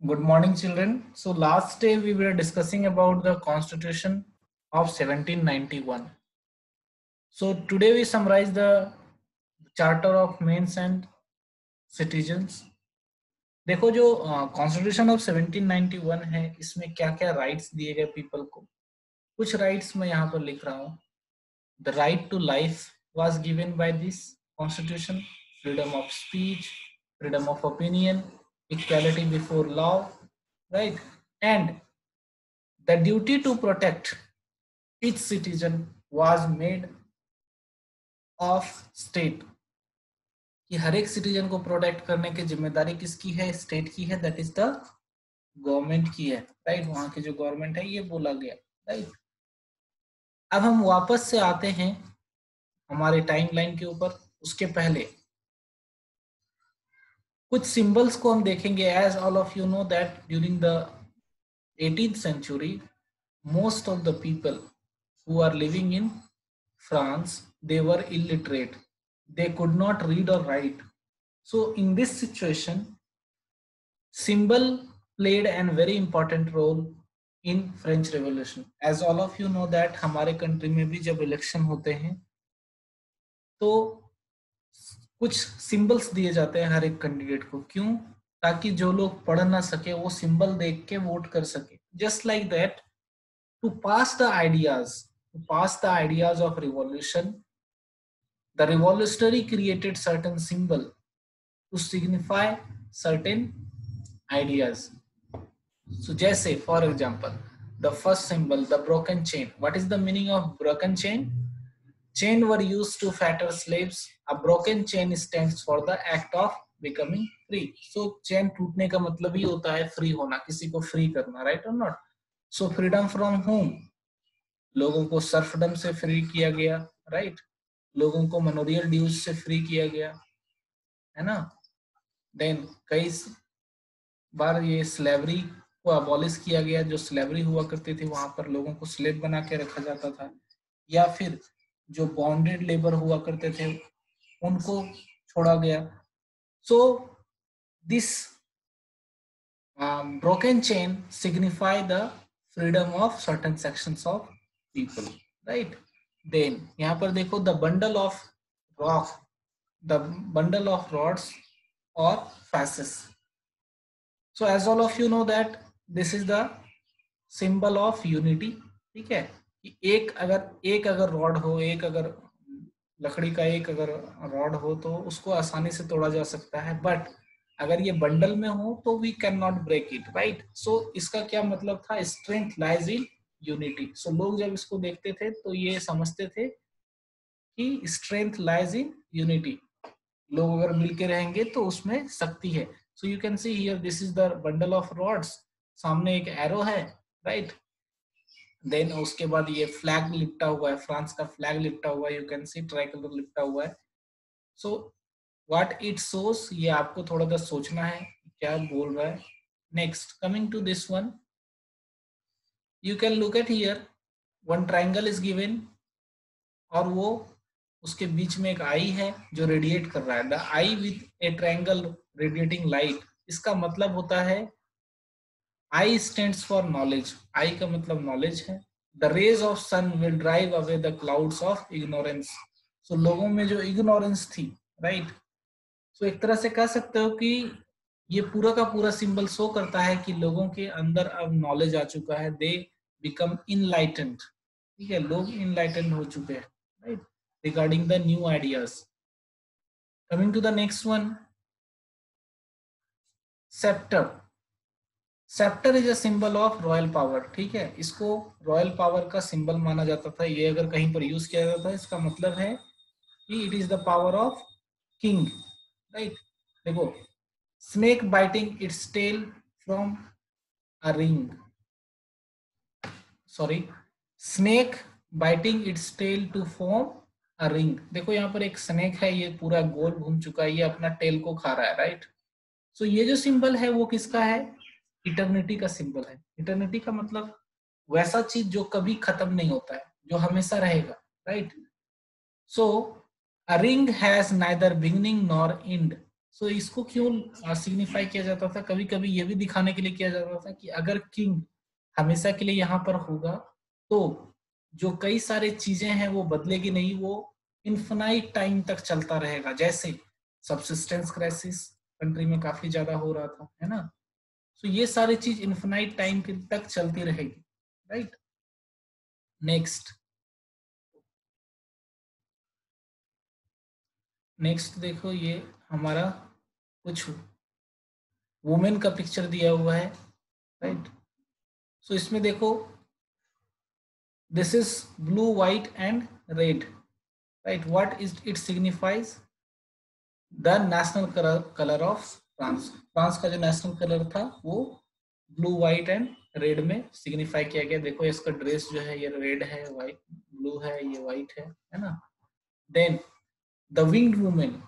Good morning, children. So last day we were discussing about the Constitution of 1791. So today we summarize the Charter of Mains and Citizens. देखो जो constitution of 1791 है, इसमें क्या क्या rights दिए गए people को. कुछ राइट्स मैं यहाँ पर लिख रहा हूँ. The right to life was given by this constitution. Freedom of speech, freedom of opinion, equality before law, right, and the duty to protect each citizen was made of state. कि हर एक citizen को protect करने की जिम्मेदारी किसकी है? State की है. दैट इज द गवर्नमेंट की है, राइट. वहां की जो गवर्नमेंट है ये बोला गया, राइट. अब हम वापस से आते हैं हमारे टाइमलाइन के ऊपर. उसके पहले कुछ सिंबल्स को हम देखेंगे. As all of you know that during the 18th century, most of the people who are living in France, they were illiterate. They could not read or write. So in this situation, symbol played a very important role in French Revolution. As all of you know that हमारे country में भी जब election होते हैं तो कुछ symbols दिए जाते हैं हर एक कैंडिडेट को. क्यों? ताकि जो लोग पढ़ ना सके वो सिंबल देख के वोट कर सके. Just like that, to pass the ideas of revolution, the revolutionary created certain symbol to signify certain ideas. So just say, for example, the first symbol, the broken chain. What is the meaning of broken chain? Chain were used to fetter slaves. A broken chain stands for the act of becoming free. So chain टूटने का मतलब ही होता है free होना, किसी को free करना, right or not? So freedom from whom? लोगों को सर्फडम से फ्री किया गया, राइट. लोगों को मनोरियल ड्यूज से फ्री किया गया, है ना. देन कई बार ये स्लेवरी को अबॉलिश किया गया. जो स्लेवरी हुआ करती थी वहां पर लोगों को स्लेव बना के रखा जाता था, या फिर जो बॉन्डेड लेबर हुआ करते थे उनको छोड़ा गया. So this broken chain signify the freedom of certain sections of people, right. Then यहाँ पर देखो, the bundle of rock, the bundle of rods or fasces. So as all of you know that this is the symbol of unity. ठीक है, कि एक अगर rod हो, एक अगर लकड़ी का एक अगर रॉड हो तो उसको आसानी से तोड़ा जा सकता है, बट अगर ये बंडल में हो तो we can not break it, right. So इसका क्या मतलब था? Strength lies in unity. So लोग जब इसको देखते थे तो ये समझते थे कि स्ट्रेंथ लाइज इन यूनिटी. लोग अगर मिलके रहेंगे तो उसमें शक्ति है. So you can see here, this is the bundle of rods. सामने एक एरो है, राइट. देन उसके बाद ये फ्लैग लिपटा हुआ है, फ्रांस का फ्लैग लिपटा हुआ है. You can C try colour लिपटा हुआ है. सो व्हाट इट शोज, ये आपको थोड़ा सा सोचना है क्या बोल रहा है. Next, coming to this one, you can look at here, one triangle is given और वो उसके बीच में एक आई है जो रेडिएट कर रहा है. The eye with a triangle radiating light. इसका मतलब होता है eye stands for knowledge. Eye का मतलब नॉलेज है. The rays of sun will drive away the clouds of ignorance. So लोगों में जो इग्नोरेंस थी, राइट. सो एक तरह से कह सकते हो कि ये पूरा का पूरा सिंबल शो करता है कि लोगों के अंदर अब नॉलेज आ चुका है. They become enlightened. ठीक है, लोग इनलाइटेंड हो चुके हैं, right, regarding the new ideas. Coming to the next one, sceptre. Sceptre is a symbol of royal power. ठीक है, इसको रॉयल पावर का सिंबल माना जाता था. ये अगर कहीं पर यूज किया जाता है इसका मतलब है कि it is the power of king, right. देखो, snake biting its tail from a ring. Sorry, snake biting its tail to form a ring. देखो यहाँ पर एक स्नेक है, ये पूरा गोल घूम चुका है, ये अपना टेल को खा रहा है, राइट. सो ये जो सिंबल है वो किसका है? इटर्निटी का सिंबल है. इटर्निटी का मतलब वैसा चीज जो कभी खत्म नहीं होता है, जो हमेशा रहेगा, right. So a ring has neither beginning nor end. So इसको क्यों सिग्निफाई किया जाता था? कभी कभी ये भी दिखाने के लिए किया जाता था कि अगर किंग हमेशा के लिए यहाँ पर होगा तो जो कई सारे चीजें हैं वो बदलेगी नहीं, वो इन्फिनाइट टाइम तक चलता रहेगा। जैसे सबसिस्टेंस क्राइसिस कंट्री में काफी ज्यादा हो रहा था, है ना? सो ये सारी चीज इन्फिनाइट टाइम तक चलती रहेगी, राइट? नेक्स्ट देखो, ये हमारा कुछ वुमेन का पिक्चर दिया हुआ है, राइट? सो इसमें देखो, this is blue white and red, right? What is it signifies? The national colour of France. France का जो नेशनल कलर था वो ब्लू व्हाइट एंड रेड में सिग्निफाई किया गया। देखो इसका ड्रेस जो है ये रेड है, व्हाइट ब्लू है, ये व्हाइट है ना? देन द विंग्ड वुमेन,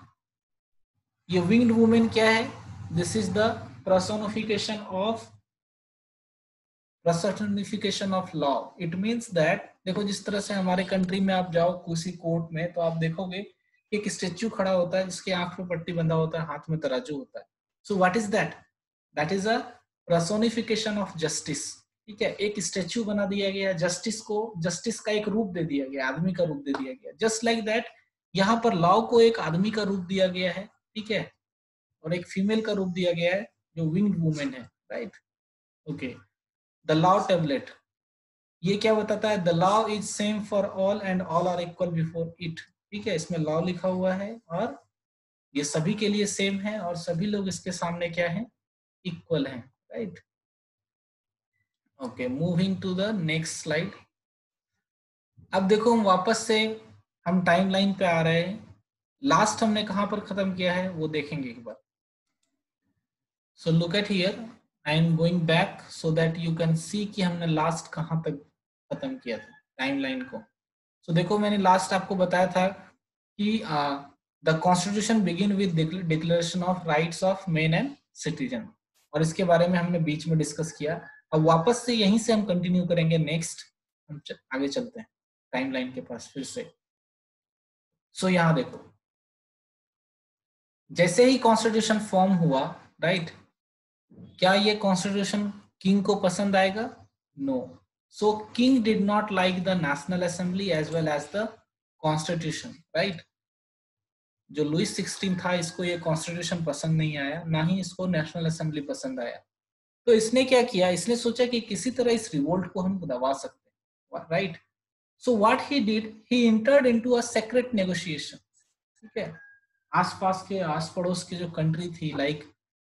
ये विंग्ड वुमेन क्या है? This is the personification of law. It means that, देखो जिस तरह से हमारे कंट्री में आप जाओ किसी कोर्ट में तो आप देखोगे एक स्टेच्यू खड़ा होता है जिसके आंख पे पट्टी बंधा होता है, हाथ में तराजू होता है। So what is that? That is a personification of justice. ठीक है, एक स्टेच्यू बना दिया गया जस्टिस को, जस्टिस का एक रूप दे दिया गया, आदमी का रूप दे दिया गया। जस्ट लाइक दैट यहाँ पर लॉ को एक आदमी का रूप दिया गया है, ठीक है, और एक फीमेल का रूप दिया गया है जो विंग्ड वुमेन है, right? Okay, the law tablet, ये क्या बताता है? The law is same for all and all are equal before it. ठीक है, इसमें लॉ लिखा हुआ है और ये सभी के लिए सेम है और सभी लोग इसके सामने क्या है? इक्वल है, right? Okay, moving to the next slide. अब देखो हम वापस से हम टाइमलाइन पे आ रहे हैं। लास्ट हमने कहां पर खत्म किया है वो देखेंगे एक बार। So look at here, I am going back so that you can see कि हमने लास्ट कहां तक खत्म किया था टाइमलाइन को। सो देखो मैंने लास्ट आपको बताया था कि the constitution begin with declaration of rights of main and citizen, और इसके बारे में हमने बीच में डिस्कस किया। अब वापस से यहीं से हम कंटिन्यू करेंगे। नेक्स्ट हम आगे चलते हैं टाइमलाइन के पास फिर से। सो यहाँ देखो, जैसे ही कॉन्स्टिट्यूशन फॉर्म हुआ, राइट, क्या ये कॉन्स्टिट्यूशन किंग को पसंद आएगा? No. So king did not like the national assembly as well as the constitution, right? जो लुइस 16 था, इसको ये कॉन्स्टिट्यूशन पसंद नहीं आया, ना ही इसको नेशनल असेंबली पसंद आया। तो इसने क्या किया? इसने सोचा कि किसी तरह इस रिवोल्ट को हम दबा सकते हैं, right? So what he did, he entered into a secret negotiation. ठीक है, आसपास के आस पड़ोस की जो कंट्री थी लाइक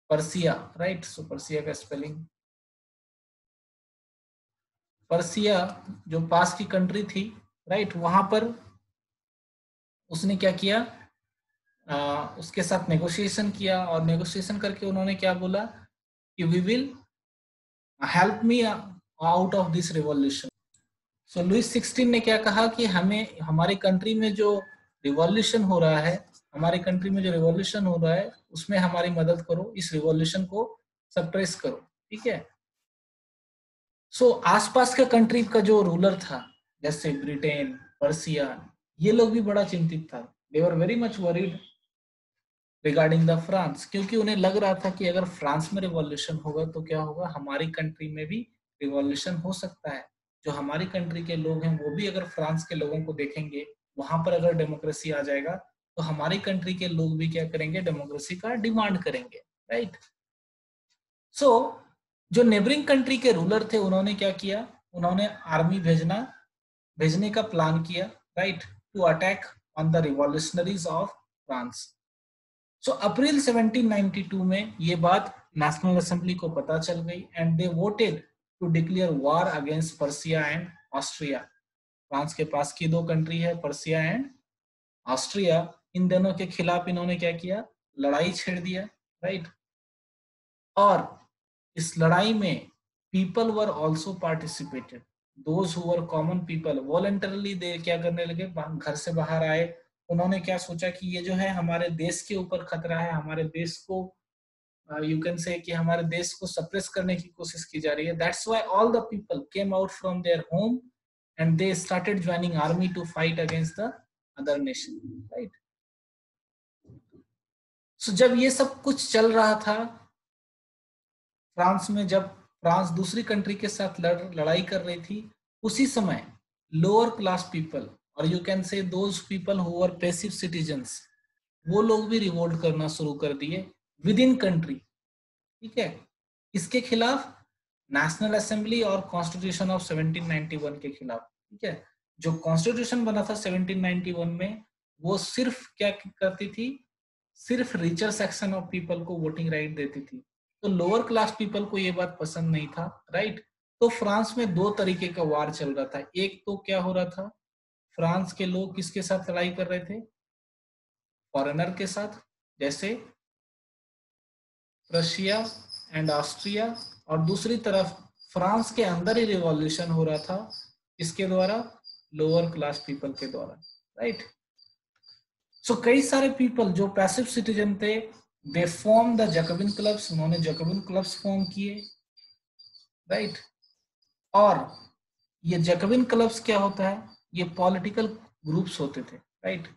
पर्सिया, राइट? सो पर्सिया का स्पेलिंग, पर्सिया जो पास की कंट्री थी, राइट, वहां पर उसने क्या किया? उसके साथ नेगोशिएशन किया और नेगोशिएशन करके उन्होंने क्या बोला कि we will help me out of this revolution. So Louis 16 ने क्या कहा कि हमें हमारी कंट्री में जो रिवॉल्यूशन हो रहा है, हमारी कंट्री में जो रिवॉल्यूशन हो रहा है उसमें हमारी मदद करो, इस रिवॉल्यूशन को सप्रेस करो। ठीक है, सो आसपास के कंट्री का जो रूलर था जैसे ब्रिटेन, पर्सिया, ये लोग भी बड़ा चिंतित था। They were very much worried regarding the France, क्योंकि उन्हें लग रहा था कि अगर फ्रांस में रिवॉल्यूशन होगा तो क्या होगा, हमारी कंट्री में भी रिवॉल्यूशन हो सकता है। जो हमारी कंट्री के लोग हैं वो भी अगर फ्रांस के लोगों को देखेंगे, वहां पर अगर डेमोक्रेसी आ जाएगा तो हमारी कंट्री के लोग भी क्या करेंगे? डेमोक्रेसी का डिमांड करेंगे, राइट? सो जो नेबरिंग कंट्री के रूलर थे उन्होंने क्या किया? उन्होंने आर्मी भेजने का प्लान किया, right, to attack on the revolutionaries of France. So April 1792 में ये बात नेशनल असेंबली को पता चल गई and they voted to declare war against Persia and Austria. France के पास की दो कंट्री है, पर्सिया एंड ऑस्ट्रिया, इन दोनों के खिलाफ इन्होंने क्या किया? लड़ाई छेड़ दिया, राइट? और इस लड़ाई में people were also participated, those who were common people voluntarily they क्या करने लगे? घर से बाहर आए। उन्होंने क्या सोचा कि ये जो है हमारे देश के ऊपर खतरा है, हमारे देश को यू कैन से कि हमारे देश को सप्रेस करने की कोशिश की जा रही है। That's why all the people came out from their home and they started joining army to fight against the other nation, right? So जब ये सब कुछ चल रहा था फ्रांस में, जब फ्रांस दूसरी कंट्री के साथ लड़ाई कर रही थी, उसी समय लोअर क्लास पीपल, और you can say those people who are passive citizens, वो लोग भी रिवोल्ट करना शुरू कर दिए विद इन कंट्री। ठीक है, इसके खिलाफ नेशनल असेंबली और कॉन्स्टिट्यूशन ऑफ 1791 के खिलाफ। ठीक है, जो कॉन्स्टिट्यूशन बना था 1791 में, वो सिर्फ क्या करती थी, सिर्फ रिचर सेक्शन ऑफ पीपल को वोटिंग राइट देती थी। तो लोअर क्लास पीपल को ये बात पसंद नहीं था, राइट। तो फ्रांस में दो तरीके का वार चल रहा था। एक तो क्या हो रहा था, फ्रांस के लोग किसके साथ लड़ाई कर रहे थे, फॉरेनर के साथ, जैसे रशिया एंड ऑस्ट्रिया, और दूसरी तरफ फ्रांस के अंदर ही रिवॉल्यूशन हो रहा था, इसके द्वारा, लोअर क्लास पीपल के द्वारा, राइट। सो कई सारे पीपल जो पैसिव सिटीजन थे, they form the Jacobian clubs, उन्होंने जैकोबिन क्लब्स फॉर्म किए, राइट। और ये जैकोबिन क्लब्स क्या होता है, ये पॉलिटिकल ग्रुप्स होते थे, राइट।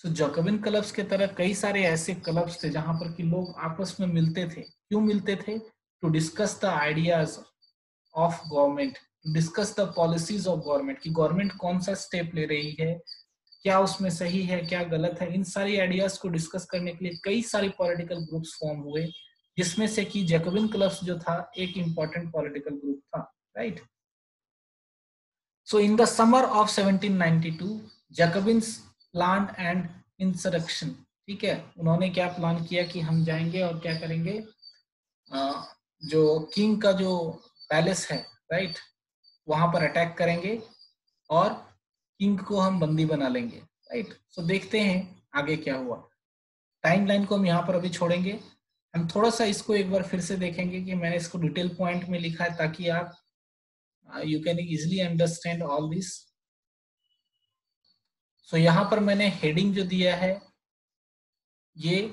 सो जैकोबिन क्लब्स के तरह कई सारे ऐसे क्लब्स थे जहां पर कि लोग आपस में मिलते थे। क्यों मिलते थे, to discuss the ideas of government, discuss the policies of government, कि गवर्नमेंट कौन सा स्टेप ले रही है, क्या उसमें सही है क्या गलत है। इन सारी आइडियाज को डिस्कस करने के लिए कई सारे पॉलिटिकल ग्रुप्स फॉर्म हुए, जिसमें से कि जैकोबिन क्लब्स जो था एक इंपॉर्टेंट पॉलिटिकल ग्रुप था, right. So in the summer of 1792 Jacobins plan and insurrection. ठीक है, उन्होंने क्या प्लान किया कि हम जाएंगे और क्या करेंगे, जो किंग का जो पैलेस है, राइट, वहां पर अटैक करेंगे और किंग को हम बंदी बना लेंगे, राइट। सो देखते हैं आगे क्या हुआ। टाइमलाइन को हम यहाँ पर अभी छोड़ेंगे, हम थोड़ा सा इसको एक बार फिर से देखेंगे कि मैंने इसको डिटेल पॉइंट में लिखा है ताकि आप you can easily understand all this. So यहाँ पर मैंने हेडिंग जो दिया है, ये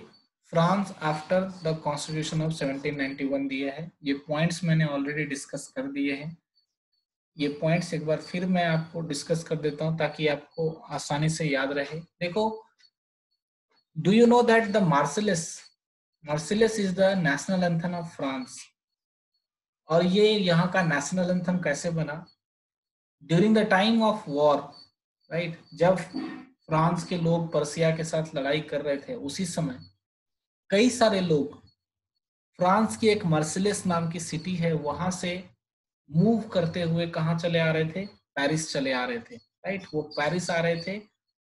France after the constitution of 1791 दिया है। ये पॉइंट्स मैंने ऑलरेडी डिस्कस कर दिए हैं। ये पॉइंट्स एक बार फिर मैं आपको डिस्कस कर देता हूं ताकि आपको आसानी से याद रहे। देखो, do you know that the Marseillaise is the national anthem of France. और ये यहाँ का नेशनल एंथम कैसे बना, during the time of war, right, जब फ्रांस के लोग पर्सिया के साथ लड़ाई कर रहे थे, उसी समय कई सारे लोग फ्रांस की एक मार्सिलेस नाम की सिटी है, वहां से मूव करते हुए कहाँ चले आ रहे थे, पेरिस चले आ रहे थे, राइट। वो पेरिस आ रहे थे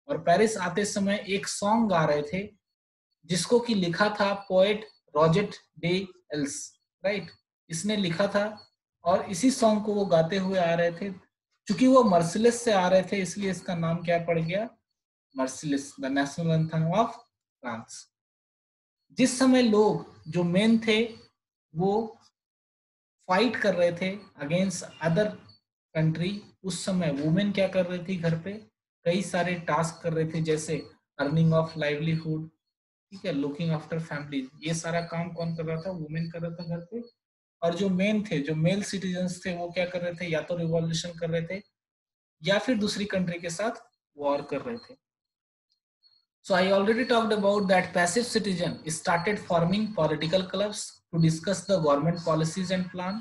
और पेरिस आते समय एक सॉन्ग गा रहे थे जिसको कि लिखा था poet Roget day else, right, इसने लिखा था। और इसी सॉन्ग को वो गाते हुए आ रहे थे। चूंकि वो मर्सिलेस से आ रहे थे इसलिए इसका नाम क्या पड़ गया, merciless, the national anthem of France. जिस समय लोग जो मेन थे वो फाइट कर रहे थे अगेंस्ट अदर कंट्री, उस समय वुमेन क्या कर रही थी, घर पे कई सारे टास्क कर रहे थे, जैसे अर्निंग ऑफ लाइवलीहुड, ठीक है, लुकिंग आफ्टर फैमिली। ये सारा काम कौन कर रहा था, वुमेन कर रहा था घर पे। और जो मेन थे, जो मेल सिटीजन्स थे, वो क्या कर रहे थे, या तो रिवॉल्यूशन कर रहे थे या फिर दूसरी कंट्री के साथ वॉर कर रहे थे। So I already talked about that passive citizen started forming political clubs to discuss the government policies and plan.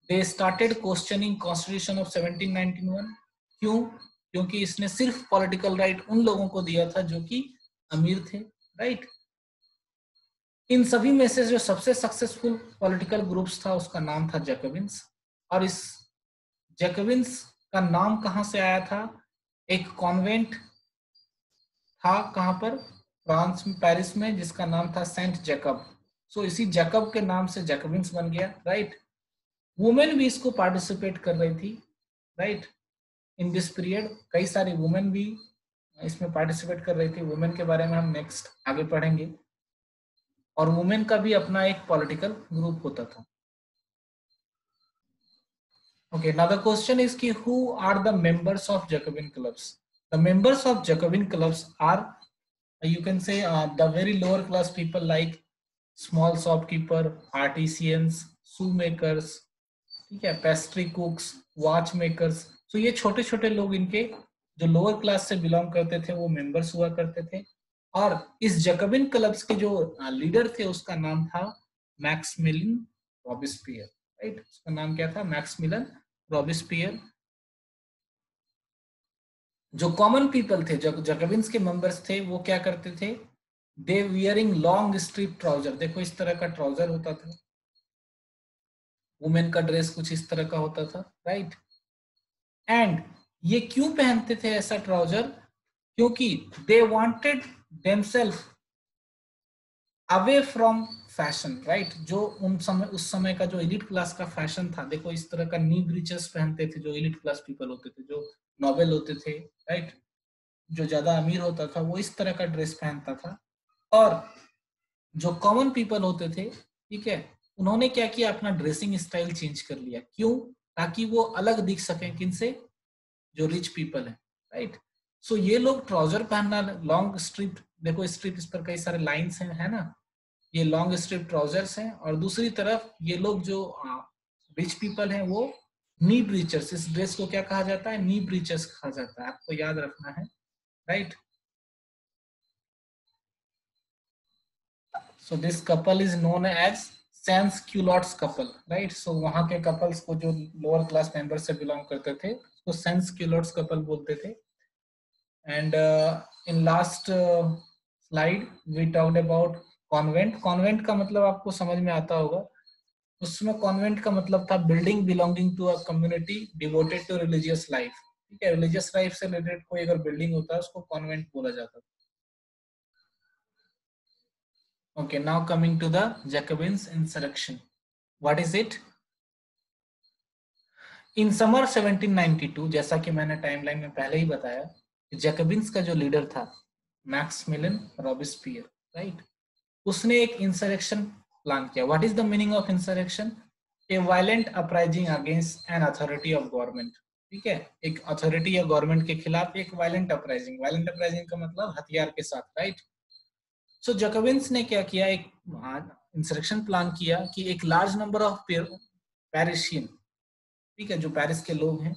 They started questioning Constitution of 1791. क्यों? क्योंकि इसने सिर्फ पॉलिटिकल राइट उन लोगों को दिया था जो कि अमीर थे, राइट। इन सभी में से जो सबसे सक्सेसफुल पॉलिटिकल ग्रुप्स था उसका नाम था जैकोबिन्स। और इस जैकोबिन्स का नाम कहां से आया था, एक कॉन्वेंट था कहां पर, फ्रांस में, पेरिस में, जिसका नाम था सेंट जैकब। सो इसी जैकब के नाम से जैकोबिन्स बन गया, राइट। वुमेन भी इसको पार्टिसिपेट कर रही थी, राइट। इन दिस पीरियड कई सारी वुमेन भी इसमें पार्टिसिपेट कर रही थी। वुमेन के बारे में हम नेक्स्ट आगे पढ़ेंगे। और वुमेन का भी अपना एक पॉलिटिकल ग्रुप होता था। Okay, now the question is कि who are the members of Jacobin clubs? The members of Jacobin clubs are, you can say, the very lower class people like small shopkeeper, artisans, shoemakers, ठीक है, pastry कुक्स, watch makers. तो ये छोटे छोटे लोग, इनके जो लोअर क्लास से बिलोंग करते थे वो मेंबर्स हुआ करते थे। और इस जैकबिन क्लब्स के जो लीडर थे उसका नाम था मैक्समिलियन रॉबिस्पियर, राइट। उसका नाम क्या था? Maximilian Robespierre. जो कॉमन पीपल थे, जो जैकबिन्स के मेंबर्स थे, वो क्या करते थे? दे वियरिंग लॉन्ग स्ट्रिप ट्राउजर। देखो इस तरह का ट्राउजर होता था, वुमेन का ड्रेस कुछ इस तरह का होता था, राइट। एंड ये क्यों पहनते थे ऐसा ट्राउजर? क्योंकि they wanted themselves away from fashion, right. जो उस समय का जो एलिट क्लास का फैशन था, देखो इस तरह का नी ब्रीचेस पहनते थे जो एलिट क्लास पीपल होते थे, जो नोबेल होते थे, राइट। जो ज्यादा अमीर होता था वो इस तरह का ड्रेस पहनता था। और जो कॉमन पीपल होते थे, ठीक है, उन्होंने क्या किया? अपना ड्रेसिंग स्टाइल चेंज कर लिया। क्यों? ताकि वो अलग दिख सकें किनसे? जो रिच पीपल है, राइट। सो ये लोग ट्राउजर पहनना, लॉन्ग स्ट्रिप, देखो स्ट्रिप, इस पर कई सारे लाइंस हैं, है ना। ये लॉन्ग स्ट्रिप ट्राउजर्स हैं। और दूसरी तरफ ये लोग जो रिच पीपल हैं वो नी ब्रीचर्स, इस ड्रेस को क्या कहा जाता है? नी ब्रीचर्स कहा जाता है, आपको याद रखना है, right. So this couple is known as sans culottes couple, right. So वहां के कपल्स को जो लोअर क्लास मेंबर से बिलोंग करते थे उसको सैंस क्यूलॉट्स कपल बोलते थे। And in last slide we talked about convent. Convent का मतलब आपको समझ में आता होगा। उसमें कॉन्वेंट का मतलब था building belonging to a community devoted to religious life, ठीक है। रिलीजियस लाइफ से रिलेटेड कोई अगर बिल्डिंग होता है उसको कॉन्वेंट बोला जाता था। Okay, now coming to the Jacobins insurrection. What is it? In summer 1792, जैसा कि मैंने टाइमलाइन में पहले ही बताया, जैकबिन्स का जो लीडर था मैक्समिलियन रॉबिस्पियर, राइट, उसने एक इंसरेक्शन प्लान किया। What is the meaning of insurrection? A violent uprising against an authority of government, ठीक है। एक अथॉरिटी या गवर्नमेंट के खिलाफ एक वायलेंट अपराइजिंग। वायलेंट अपराइजिंग का मतलब हथियार के साथ, राइट। सो जैकबिन्स ने क्या किया? एक इंसरेक्शन प्लान किया कि एक लार्ज नंबर ऑफ पेरिशियन, ठीक है, जो पेरिस के लोग हैं,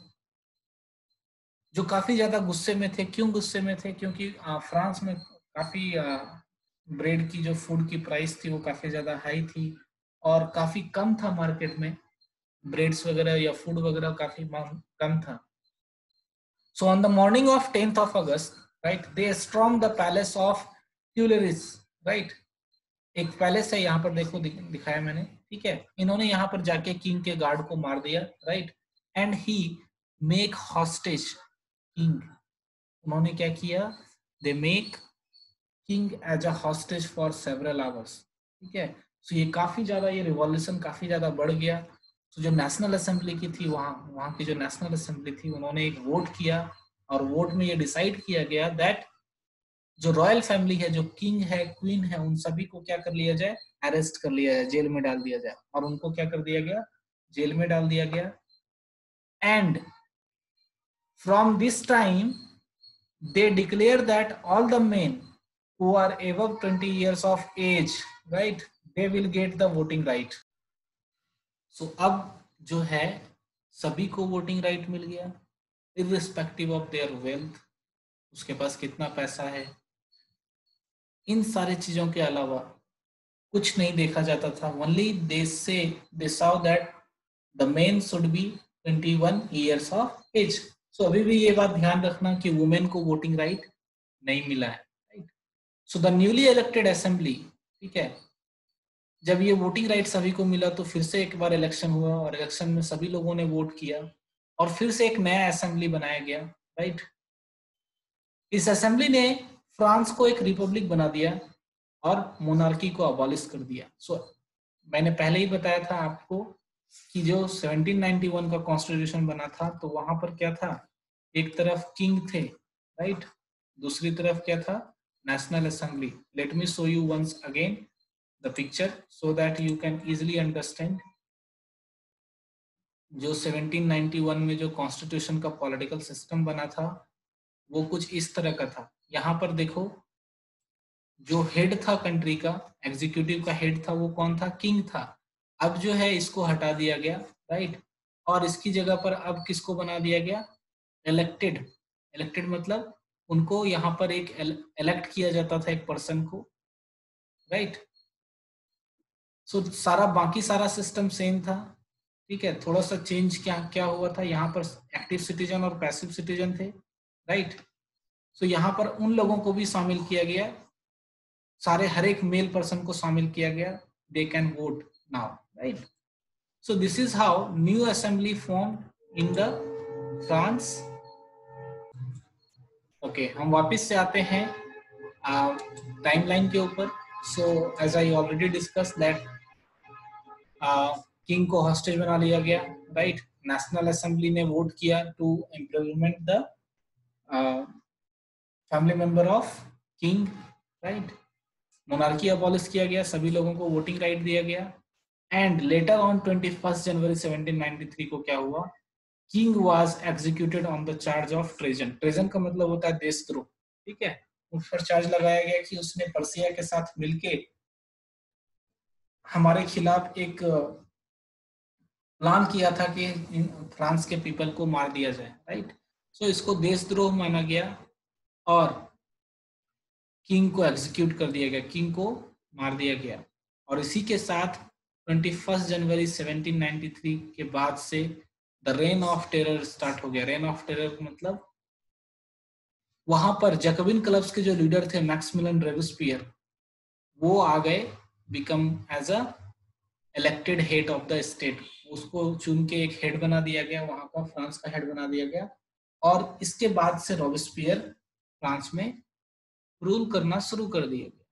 जो काफी ज्यादा गुस्से में थे। क्यों गुस्से में थे? क्योंकि फ्रांस में काफी ब्रेड की जो फूड की प्राइस थी वो काफी ज्यादा हाई थी और काफी कम था मार्केट में, ब्रेड्स वगैरह या फूड वगैरह काफी कम था। So on the morning of 10th of August, right, they stormed the palace of Tuileries, right. एक पैलेस है यहाँ पर, देखो दिखाया मैंने, ठीक है। इन्होंने यहाँ पर जाके किंग के गार्ड को मार दिया, right. And he make hostage king. उन्होंने क्या किया? They make king as a hostage for several hours, ठीक है। सो ये काफी ज्यादा, ये रिवॉल्यूशन काफी ज्यादा बढ़ गया। तो जो नेशनल असेंबली की थी, वहां की जो नेशनल असेंबली थी, उन्होंने एक वोट किया और वोट में ये डिसाइड किया गया दैट जो रॉयल फैमिली है, जो किंग है, क्वीन है, उन सभी को क्या कर लिया जाए? अरेस्ट कर लिया जाए, जेल में डाल दिया जाए। और उनको क्या कर दिया गया? जेल में डाल दिया गया। And from this time they declare that all the men who are above 20 years of age, right, they will get the voting right. So अब जो है सभी को वोटिंग राइट मिल गया, irrespective of their wealth, उसके पास कितना पैसा है। इन सारी चीजों के अलावा कुछ नहीं देखा जाता था। Only they saw that the men should be 21 years of age. सो अभी भी ये बात ध्यान रखना कि वुमेन को वोटिंग राइट नहीं मिला है, right. So the newly elected assembly, ठीक है, जब ये वोटिंग राइट सभी को मिला तो फिर से एक बार इलेक्शन हुआ और इलेक्शन में सभी लोगों ने वोट किया और फिर से एक नया असेंबली बनाया गया, राइट। इस असेंबली ने फ्रांस को एक रिपब्लिक बना दिया और मोनार्की को अबॉलिश कर दिया। सो मैंने पहले ही बताया था आपको कि जो 1791 का कॉन्स्टिट्यूशन बना था तो वहां पर क्या था? एक तरफ किंग थे, राइट, दूसरी तरफ क्या था? National assembly. Let me show you once again the picture so that you can easily understand. जो 1791 में जो कॉन्स्टिट्यूशन का पॉलिटिकल सिस्टम बना था वो कुछ इस तरह का था। यहाँ पर देखो, जो हेड था कंट्री का, एग्जीक्यूटिव का हेड था, वो कौन था? किंग था। अब जो है इसको हटा दिया गया, राइट, और इसकी जगह पर अब किसको बना दिया गया? इलेक्टेड। इलेक्टेड मतलब उनको यहाँ पर एक इलेक्ट किया जाता था एक पर्सन को, राइट। सो सारा बाकी सारा सिस्टम सेम था, ठीक है। थोड़ा सा चेंज क्या क्या हुआ था, यहाँ पर एक्टिव सिटीजन और पैसिव सिटीजन थे, राइट। सो यहाँ पर उन लोगों को भी शामिल किया गया, सारे हर एक मेल पर्सन को शामिल किया गया, they can vote now, right. So this is how new assembly form in the France. Okay, हम वापस से आते हैं टाइमलाइन के ऊपर। So as I already discuss that king को हॉस्टेज बना लिया गया, राइट। नेशनल असेंबली ने वोट किया to implement the family member of king, right. Monarchy abolish किया गया, सभी लोगों को वोटिंग राइट दिया गया। एंड लेटर ऑन 21 जनवरी 1793 को क्या हुआ, king was executed on the charge of treason. Treason का मतलब होता है देशद्रोह, ठीक है। उस पर चार्ज लगाया गया कि उसने पर्सिया के साथ मिलके हमारे खिलाफ एक प्लान किया था कि फ्रांस के पीपल को मार दिया जाए, राइट। सो इसको देशद्रोह माना गया और किंग को एग्जीक्यूट कर दिया गया, किंग को मार दिया गया। और इसी के साथ 21 जनवरी 1793 के बाद से the rain of terror start हो गया। रेन ऑफ टेरर मतलब वहां पर जैकोबिन क्लब्स के जो लीडर थे मैक्सिमिलियन रोबेस्पियर, वो आ गए become as a elected head of the state. उसको चुन के एक हेड बना दिया गया, वहां का फ्रांस का हेड बना दिया गया। और इसके बाद से रोबेस्पियर फ्रांस में रूल करना शुरू कर दिया गया।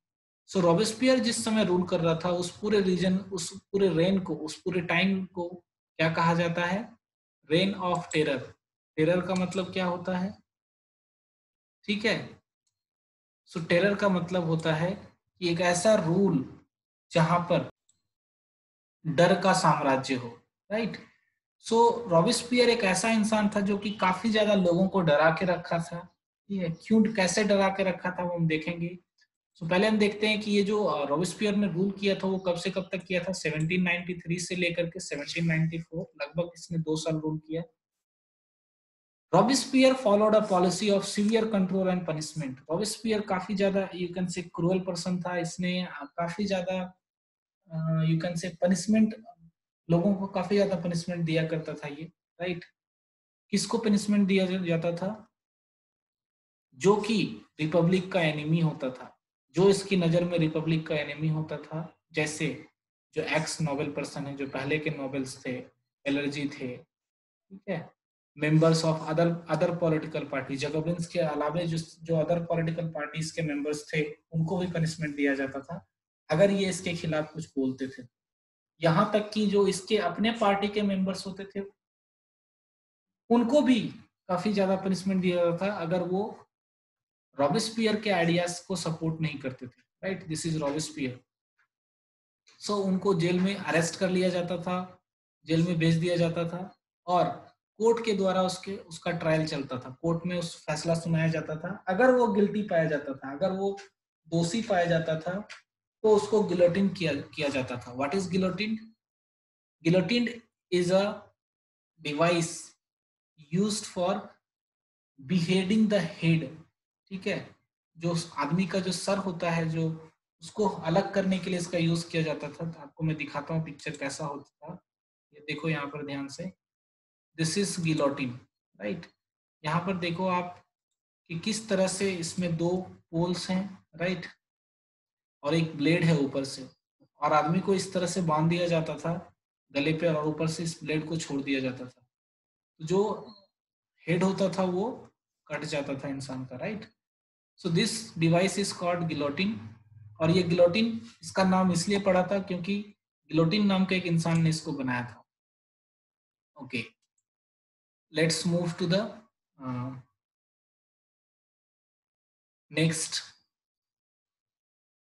सो रोबेस्पियर जिस समय रूल कर रहा था, उस पूरे रीजन, उस पूरे रेन को, उस पूरे टाइम को क्या कहा जाता है, रेन ऑफ टेरर। टेरर का मतलब क्या होता है, ठीक है। सो टेरर का मतलब होता है कि एक ऐसा रूल जहां पर डर का साम्राज्य हो, राइट। सो रॉबेस्पियर एक ऐसा इंसान था जो कि काफी ज्यादा लोगों को डरा के रखा था, ठीक है। क्यों, कैसे डरा के रखा था वो हम देखेंगे। सो पहले हम देखते हैं कि ये जो रॉबेस्पियर ने रूल किया था वो कब से कब तक किया था। 1793 से लेकर के 1794, लगभग इसने 2 साल रूल किया। Robespierre followed a policy of severe control and punishment. Robespierre काफी ज्यादा यू कैन से क्रूअल पर्सन था। इसने काफी ज्यादा यू कैन से पनिशमेंट, लोगों को काफी ज्यादा पनिशमेंट दिया करता था ये, राइट। किसको पनिशमेंट दिया जाता था, जो कि रिपब्लिक का एनिमी होता था, जो इसकी नजर में रिपब्लिक का एनिमी होता था। जैसे जो एक्स नोबेल पर्सन है, जो पहले के नोबेल्स थे, एलर्जी थे, ठीक है। Members of other political party, Jacobins के अलावे जो जो अदर पॉलिटिकल पार्टीज के मेंबर्स थे, उनको भी पनिशमेंट दिया जाता था अगर ये इसके खिलाफ कुछ बोलते थे। यहाँ तक कि जो इसके अपने पार्टी के मेंबर्स होते थे, उनको भी काफी ज्यादा पनिशमेंट दिया जाता था अगर वो रॉबेस्पियर के आइडियाज को सपोर्ट नहीं करते थे, right. This is Robespierre. So उनको जेल में अरेस्ट कर लिया जाता था, जेल में भेज दिया जाता था और कोर्ट के द्वारा उसका ट्रायल चलता था। कोर्ट में उस फैसला सुनाया जाता था। अगर वो गिल्टी पाया जाता था, अगर वो दोषी पाया जाता था, तो उसको गिलोटिन किया जाता था। What is guillotine? Guillotine is a device used for beheading the head, ठीक है। जो आदमी का जो सर होता है, जो उसको अलग करने के लिए इसका यूज किया जाता था। तो आपको मैं दिखाता हूँ पिक्चर कैसा होता था। ये देखो यहाँ पर ध्यान से, दिस इज गिलोटिन, राइट। यहाँ पर देखो आप कि किस तरह से इसमें 2 पोल्स हैं, राइट, और एक ब्लेड है ऊपर से, और आदमी को इस तरह से बांध दिया जाता था गले पे, और ऊपर से इस ब्लेड को छोड़ दिया जाता था। तो जो हेड होता था वो कट जाता था इंसान का, right. So this device is called guillotine. और ये गिलोटिन, इसका नाम इसलिए पड़ा था क्योंकि गिलोटिन नाम का एक इंसान ने इसको बनाया था। Okay, let's move to the next.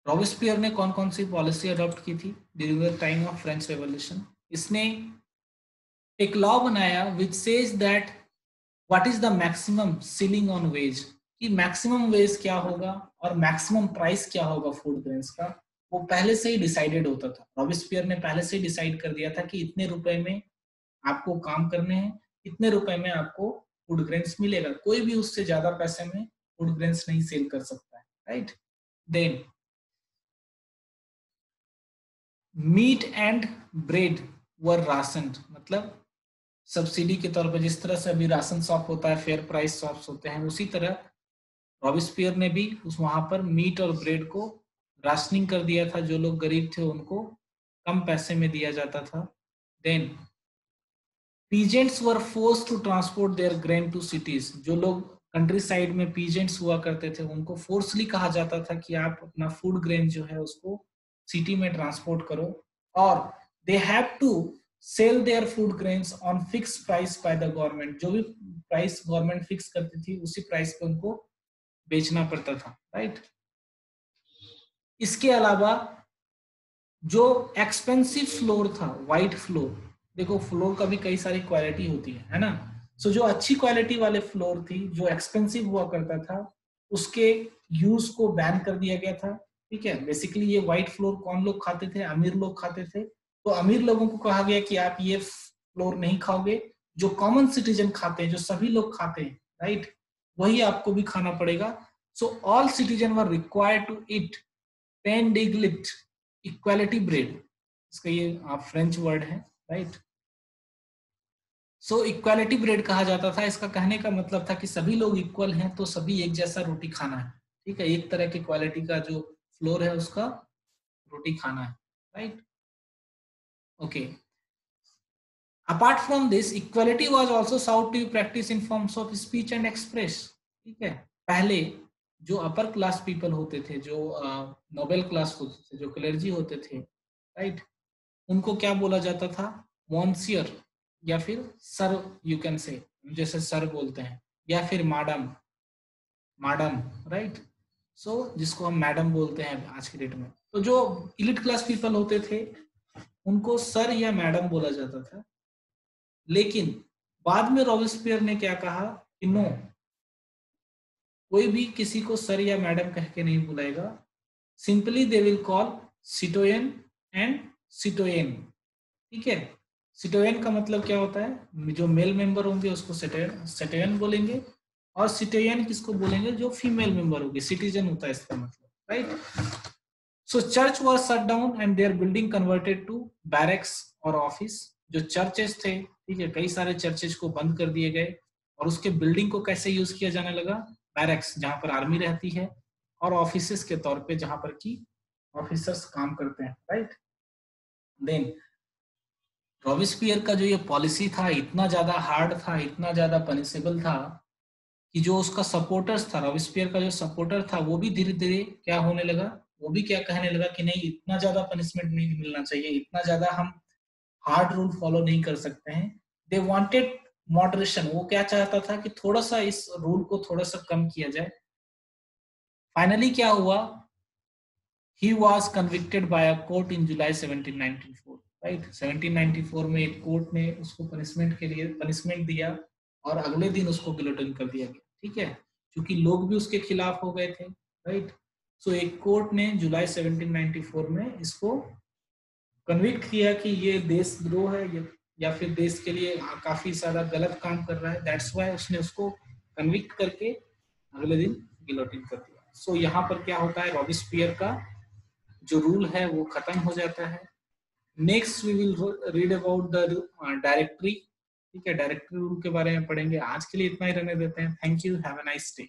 Robespierre ने कौन कौन सी पॉलिसी अडॉप्ट की थी during the time of French revolution? इसने एक लॉ बनाया which says that what is the maximum ceiling on wage, कि मैक्सिमम वेज क्या होगा और मैक्सिमम प्राइस क्या होगा फूड ग्रेन्स का, वो पहले से ही डिसाइडेड होता था। रॉबेस्पियर ने पहले से ही डिसाइड कर दिया था कि इतने रुपए में आपको काम करने हैं, इतने रुपए में आपको फूड ग्रेन्स मिलेगा। कोई भी उससे ज्यादा पैसे में फूड ग्रेन्स नहीं सेल कर सकता है, right. Then meat and bread were ration, मतलब सब्सिडी के तौर पर, जिस तरह से अभी राशन शॉप होता है, फेयर प्राइस शॉप्स होते हैं, उसी तरह रॉबिस्पियर ने भी उस वहां पर मीट और ब्रेड को राशनिंग कर दिया था। जो लोग गरीब थे उनको कम पैसे में दिया जाता था। Then peasants were forced to transport their grain to cities, जो लोग कंट्री साइड में पीजेंट्स हुआ करते थे उनको फोर्सली कहा जाता था कि आप अपना फूड ग्रेन जो है उसको सिटी में ट्रांसपोर्ट करो, और they have to sell their food grains on fix price by the government, जो भी प्राइस गवर्नमेंट फिक्स करती थी उसी प्राइस पे उनको बेचना पड़ता था, राइट। इसके अलावा जो एक्सपेंसिव फ्लोर था, व्हाइट फ्लोर, देखो फ्लोर का भी कई सारी क्वालिटी होती है ना। सो जो अच्छी क्वालिटी वाले फ्लोर थी, जो एक्सपेंसिव हुआ करता था, उसके यूज को बैन कर दिया गया था, ठीक है। बेसिकली ये व्हाइट फ्लोर कौन लोग खाते थे? अमीर लोग खाते थे। तो अमीर लोगों को कहा गया कि आप ये फ्लोर नहीं खाओगे, जो कॉमन सिटीजन खाते हैं, जो सभी लोग खाते हैं, राइट, वही आपको भी खाना पड़ेगा। So all citizen were required to eat pain d'egalite equality bread, इसका ये आप फ्रेंच वर्ड है, राइट। सो इक्वालिटी ब्रेड कहा जाता था। इसका कहने का मतलब था कि सभी लोग इक्वल हैं तो सभी एक जैसा रोटी खाना है, ठीक है। एक तरह की क्वालिटी का जो फ्लोर है उसका रोटी खाना है, right. Okay, apart from this equality was also sought to practice in forms of speech and express, ठीक है। पहले जो अपर क्लास पीपल होते थे, जो नोबेल क्लास होते थे, जो क्लर्जी होते थे, राइट, उनको क्या बोला जाता था? मॉन्सियर, या फिर सर, यू कैन से, जैसे सर बोलते हैं, या फिर मैडम, मैडम, राइट। सो जिसको हम मैडम बोलते हैं आज की डेट में। तो जो इलिट क्लास पीपल होते थे उनको सर या मैडम बोला जाता था। लेकिन बाद में रॉबिस्पियर ने क्या कहा कि नो, कोई भी किसी को सर या मैडम कह के नहीं बुलाएगा, simply they will call citoyen and citoyen, ठीक है। सिटोयन का मतलब क्या होता है? जो मेल मेंबर होंगे उसको सिटोयन बोलेंगे, और सिटोयन किसको बोलेंगे? जो फीमेल मेंबर होगी, सिटीजन होता है इसका मतलब, right. So church was shut down and their building converted to barracks और ऑफिस। जो चर्चेस थे, ठीक है, कई सारे चर्चेस को बंद कर दिए गए, और उसके बिल्डिंग को कैसे यूज किया जाने लगा? बैरक्स, जहां पर आर्मी रहती है, और ऑफिसेस के तौर पे जहां पर की ऑफिसर्स काम करते हैं, राइट। देन रॉबिस्पियर का जो ये पॉलिसी था इतना ज्यादा हार्ड था, इतना ज्यादा पनिशेबल था, कि जो उसका सपोर्टर्स था, रॉबिस्पियर का जो सपोर्टर था, वो भी धीरे धीरे क्या होने लगा? वो भी क्या कहने लगा कि नहीं, इतना ज्यादा पनिशमेंट नहीं मिलना चाहिए, इतना ज्यादा हम हार्ड रूल फॉलो नहीं कर सकते हैं। दे वांटेड मॉडरेशन, वो क्या चाहता था कि थोड़ा सा इस रूल को थोड़ा सा कम किया जाए। फाइनली क्या हुआ? He was convicted by a court in July 1794, right? 1794 में एक कोर्ट ने उसको पनिशमेंट के लिए पनिशमेंट दिया, और अगले दिन उसको गिलोटिन कर दिया गया, ठीक है, क्योंकि लोग भी उसके खिलाफ हो गए थे, राइट। सो एक कोर्ट ने जुलाई 1794 में इसको कन्विक्ट किया कि ये देशद्रोह है, या फिर देश के लिए काफी सारा गलत काम कर रहा है। दैट्स वाई उसने उसको कन्विक्ट करके अगले दिन गिलोटिन कर दिया। सो यहाँ पर क्या होता है? रॉबिस्पियर का जो रूल है वो खत्म हो जाता है। Next we will read about the directory, ठीक है, डायरेक्टरी रूल के बारे में पढ़ेंगे। आज के लिए इतना ही रहने देते हैं। Thank you, have a nice day.